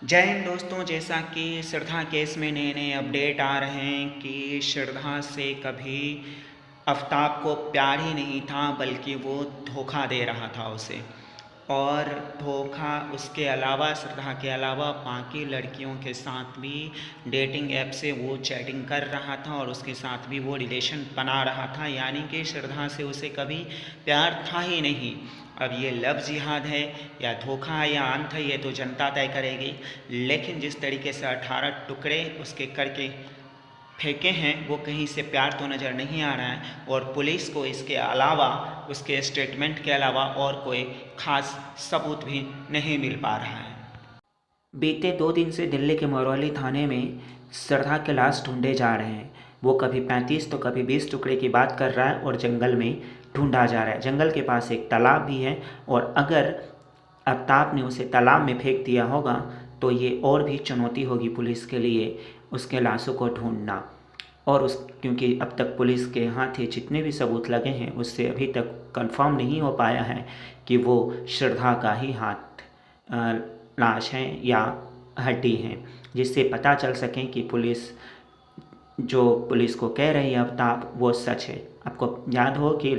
जय हिंद दोस्तों। जैसा कि श्रद्धा केस में नए नए अपडेट आ रहे हैं कि श्रद्धा से कभी आफताब को प्यार ही नहीं था, बल्कि वो धोखा दे रहा था उसे। और धोखा उसके अलावा, श्रद्धा के अलावा बाकी लड़कियों के साथ भी डेटिंग ऐप से वो चैटिंग कर रहा था और उसके साथ भी वो रिलेशन बना रहा था। यानी कि श्रद्धा से उसे कभी प्यार था ही नहीं। अब ये लव जिहाद है या धोखा है या अंत है, ये तो जनता तय करेगी। लेकिन जिस तरीके से 18 टुकड़े उसके करके फेंके हैं, वो कहीं से प्यार तो नज़र नहीं आ रहा है। और पुलिस को इसके अलावा, उसके स्टेटमेंट के अलावा और कोई ख़ास सबूत भी नहीं मिल पा रहा है। बीते 2 दिन से दिल्ली के महरौली थाने में श्रद्धा के लाश ढूंढे जा रहे हैं। वो कभी 35 तो कभी 20 टुकड़े की बात कर रहा है और जंगल में ढूंढा जा रहा है। जंगल के पास एक तालाब भी है और अगर आफताब ने उसे तालाब में फेंक दिया होगा तो ये और भी चुनौती होगी पुलिस के लिए उसके लाशों को ढूंढना। और क्योंकि अब तक पुलिस के हाथ जितने भी सबूत लगे हैं उससे अभी तक कंफर्म नहीं हो पाया है कि वो श्रद्धा का ही हाथ लाश है या हड्डी है, जिससे पता चल सकें कि पुलिस को कह रही है आफताब वो सच है। आपको याद हो कि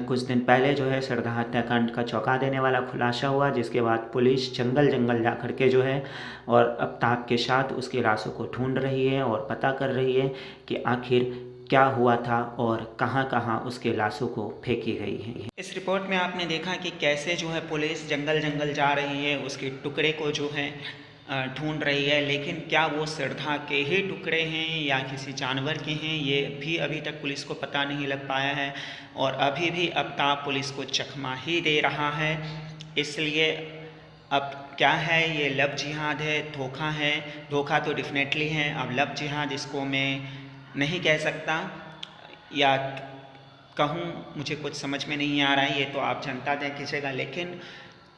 कुछ दिन पहले जो है श्रद्धा हत्याकांड का चौंका देने वाला खुलासा हुआ, जिसके बाद पुलिस जंगल जंगल जा कर के जो है और आफताब के साथ उसकी लाशों को ढूंढ रही है और पता कर रही है कि आखिर क्या हुआ था और कहाँ कहाँ उसके लाशों को फेंकी गई है। इस रिपोर्ट में आपने देखा कि कैसे जो है पुलिस जंगल जंगल जा रही है, उसके टुकड़े को जो है ढूंढ रही है। लेकिन क्या वो श्रद्धा के ही टुकड़े हैं या किसी जानवर के हैं, ये भी अभी तक पुलिस को पता नहीं लग पाया है। और अभी भी आफताब पुलिस को चकमा ही दे रहा है। इसलिए अब क्या है, ये लव जिहाद है, धोखा है? धोखा तो डेफिनेटली है। अब लव जिहाद इसको मैं नहीं कह सकता, या कहूँ मुझे कुछ समझ में नहीं आ रहा है, ये तो आप जनता तय कीजिएगा। लेकिन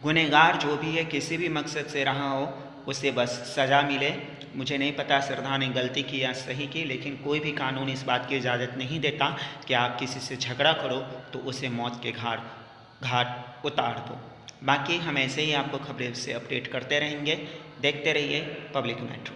गुनहगार जो भी है, किसी भी मकसद से रहा हो, उसे बस सज़ा मिले। मुझे नहीं पता श्रद्धा ने गलती की या सही की, लेकिन कोई भी कानून इस बात की इजाज़त नहीं देता कि आप किसी से झगड़ा करो तो उसे मौत के घाट उतार दो। बाकी हम ऐसे ही आपको खबरें से अपडेट करते रहेंगे। देखते रहिए पब्लिक मेट्रो।